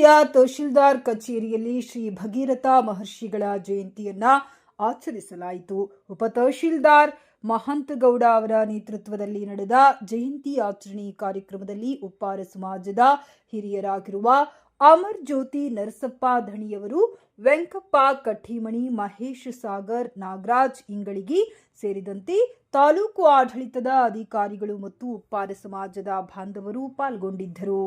ಜಿಲ್ಲೆಯ ತಹಶೀಲ್ದಾರ್ ಕಚೇರಿಯಲ್ಲಿ ಶ್ರೀ ಭಗೀರಥ ಮಹರ್ಷಿಗಳ ಜಯಂತಿಯನ್ನ ಆಚರಿಸಲಾಯಿತು. ಉಪ ತಹಶೀಲ್ದಾರ್ ಮಹಂತಗೌಡ ಅವರ ನೇತೃತ್ವದಲ್ಲಿ ನಡೆದ ಜಯಂತಿ ಆಚರಣೆ ಕಾರ್ಯಕ್ರಮದಲ್ಲಿ ಉಪ್ಪಾರ ಸಮಾಜದ ಹಿರಿಯರಾಗಿರುವ ಅಮರ್ ಜ್ಯೋತಿ ನರಸಪ್ಪ ಧಣಿಯವರು, ವೆಂಕಪ್ಪ ಕಠಿಮಣಿ, ಮಹೇಶ್ ಸಾಗರ್, ನಾಗರಾಜ್ ಇಂಗಳಗಿ ಸೇರಿದಂತೆ ತಾಲೂಕು ಆಡಳಿತದ ಅಧಿಕಾರಿಗಳು ಮತ್ತು ಉಪ್ಪಾರ ಸಮಾಜದ ಬಾಂಧವರು ಪಾಲ್ಗೊಂಡಿದ್ದರು.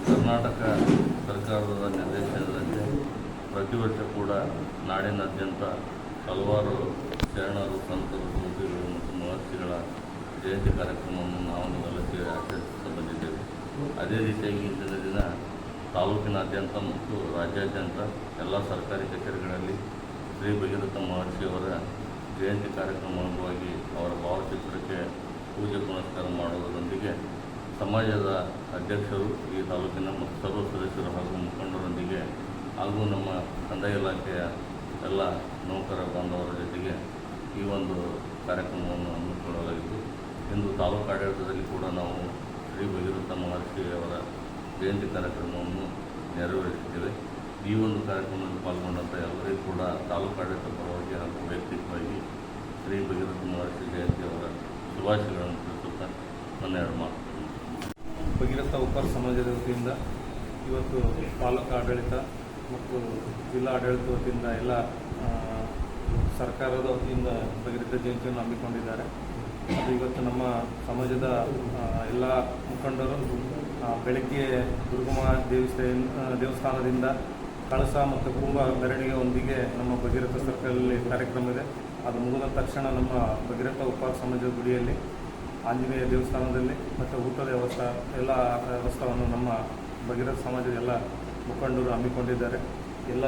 ಕರ್ನಾಟಕ ಸರ್ಕಾರದ ನಿರ್ದೇಶನದಂತೆ ಪ್ರತಿ ವರ್ಷ ಕೂಡ ನಾಡಿನಾದ್ಯಂತ ಹಲವಾರು ಶರಣರು, ಸಂತರು, ಸ್ವಾಮಿಗಳು ಮತ್ತು ಮಹರ್ಷಿಗಳ ಜಯಂತಿ ಕಾರ್ಯಕ್ರಮವನ್ನು ನಾವೆಲ್ಲ ಸೇರಿ ಆಚರಿಸುತ್ತಾ ಬಂದಿದ್ದೇವೆ. ಅದೇ ರೀತಿಯಾಗಿ ಇಂದಿನ ದಿನ ತಾಲೂಕಿನಾದ್ಯಂತ ಮತ್ತು ರಾಜ್ಯಾದ್ಯಂತ ಎಲ್ಲ ಸರ್ಕಾರಿ ಕಚೇರಿಗಳಲ್ಲಿ ಶ್ರೀ ಭಗೀರಥ ಮಹರ್ಷಿಯವರ ಜಯಂತಿ ಕಾರ್ಯಕ್ರಮ ಅಂಗವಾಗಿ ಅವರ ಭಾವಚಿತ್ರಕ್ಕೆ ಪೂಜೆ ಪುನಸ್ಕಾರ ಮಾಡುವುದರೊಂದಿಗೆ ಸಮಾಜದ ಅಧ್ಯಕ್ಷರು, ಈ ತಾಲೂಕಿನ ಮತ್ತು ಸರ್ವ ಸದಸ್ಯರು ಹಾಗೂ ಮುಖಂಡರೊಂದಿಗೆ ಹಾಗೂ ನಮ್ಮ ಕಂದಾಯ ಇಲಾಖೆಯ ಎಲ್ಲ ನೌಕರ ಬಾಂಧವರ ಜೊತೆಗೆ ಈ ಒಂದು ಕಾರ್ಯಕ್ರಮವನ್ನು ಹಮ್ಮಿಕೊಳ್ಳಲಾಗಿತ್ತು. ಇಂದು ತಾಲೂಕು ಆಡಳಿತದಲ್ಲಿ ಕೂಡ ನಾವು ಶ್ರೀ ಭಗೀರಥ ಮಹರ್ಷಿಯವರ ಜಯಂತಿ ಕಾರ್ಯಕ್ರಮವನ್ನು ನೆರವೇರಿಸಿದ್ದೇವೆ. ಈ ಒಂದು ಕಾರ್ಯಕ್ರಮದಲ್ಲಿ ಪಾಲ್ಗೊಂಡಂಥ ಎಲ್ಲರಿಗೂ ಕೂಡ ತಾಲೂಕು ಆಡಳಿತ ಪರವಾಗಿ ಹಾಗೂ ವೈಯಕ್ತಿಕವಾಗಿ ಶ್ರೀ ಭಗೀರಥ ಮಹರ್ಷಿ ಜಯಂತಿಯವರ ಶುಭಾಶಯಗಳನ್ನು ತಿಳಿಸುತ್ತಾ ನನ್ನ ಎರಡು ಮಾತು. ಭಗೀರಥ ಉಪ್ಪಾರ ಸಮಾಜದ ವತಿಯಿಂದ ಇವತ್ತು ತಾಲೂಕು ಆಡಳಿತ ಮತ್ತು ಜಿಲ್ಲಾ ಆಡಳಿತ ವತಿಯಿಂದ ಎಲ್ಲ ಸರ್ಕಾರದ ವತಿಯಿಂದ ಭಗೀರಥ ಜಯಂತಿಯನ್ನು ಹಮ್ಮಿಕೊಂಡಿದ್ದಾರೆ. ಅದು ಇವತ್ತು ನಮ್ಮ ಸಮಾಜದ ಎಲ್ಲ ಮುಖಂಡರು ಬೆಳಗ್ಗೆ ದುರ್ಗಮ್ಮ ದೇವಸ್ಥಾನದಿಂದ ಕಳಸ ಮತ್ತು ಕುಂಭ ಮೆರವಣಿಗೆಯೊಂದಿಗೆ ನಮ್ಮ ಭಗೀರಥ ಸರ್ಕಲಲ್ಲಿ ಕಾರ್ಯಕ್ರಮ ಇದೆ. ಅದು ಮುಗಿದ ತಕ್ಷಣ ನಮ್ಮ ಭಗೀರಥ ಉಪ್ಪಾರ ಸಮಾಜದ ಗುಡಿಯಲ್ಲಿ ಆಂಜನೇಯ ದೇವಸ್ಥಾನದಲ್ಲಿ ಮತ್ತು ಊಟದ ಎಲ್ಲ ವ್ಯವಸ್ಥೆಯನ್ನು ನಮ್ಮ ಭಗೀರಥ ಸಮಾಜದ ಎಲ್ಲ ಮುಖಂಡರು ಹಮ್ಮಿಕೊಂಡಿದ್ದಾರೆ. ಎಲ್ಲ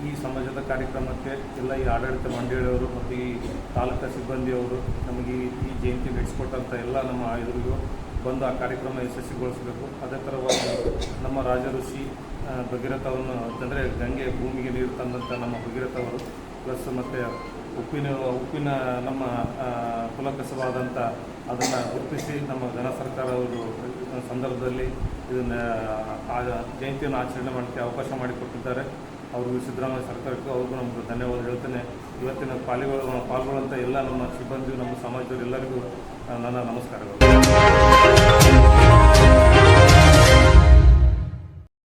ಈ ಸಮಾಜದ ಕಾರ್ಯಕ್ರಮಕ್ಕೆ ಎಲ್ಲ ಈ ಆಡಳಿತ ಮಂಡಳಿಯವರು ಮತ್ತು ಈ ತಾಲೂಕಾ ಸಿಬ್ಬಂದಿಯವರು ನಮಗೆ ಈ ಜಯಂತಿ ನಡೆಸಿಕೊಟ್ಟಂಥ ಎಲ್ಲ ನಮ್ಮ ಎದುರಿಗೂ ಬಂದು ಆ ಕಾರ್ಯಕ್ರಮ ಯಶಸ್ವಿಗೊಳಿಸಬೇಕು. ಅದೇ ಥರವಾಗಿ ನಮ್ಮ ರಾಜ ಋಷಿ ಭಗೀರಥವನ್ನು ಅಂದರೆ ಗಂಗೆ ಭೂಮಿಗೆ ನೀರು ತಂದಂಥ ನಮ್ಮ ಭಗೀರಥವರು ಪ್ಲಸ್ ಮತ್ತು ಉಪ್ಪಿನ ನಮ್ಮ ಕುಲಕಸವಾದಂಥ ಅದನ್ನು ಗುರುತಿಸಿ ನಮ್ಮ ಘನ ಸರ್ಕಾರ ಅವರು ಸಂದರ್ಭದಲ್ಲಿ ಇದನ್ನು ಜಯಂತಿಯನ್ನು ಆಚರಣೆ ಮಾಡೋಕ್ಕೆ ಅವಕಾಶ ಮಾಡಿಕೊಟ್ಟಿದ್ದಾರೆ. ಅವ್ರಿಗೂ ಸಿದ್ದರಾಮಯ್ಯ ಸರ್ಕಾರಕ್ಕೂ ಅವ್ರಿಗೂ ನಮಗೆ ಧನ್ಯವಾದ ಹೇಳ್ತೇನೆ. ಇವತ್ತಿನ ಪಾಲ್ಗೊಳ್ಳುವಂಥ ಎಲ್ಲ ನಮ್ಮ ಸಿಬ್ಬಂದಿ, ನಮ್ಮ ಸಮಾಜದವರು ಎಲ್ಲರಿಗೂ ನನ್ನ ನಮಸ್ಕಾರಗಳು.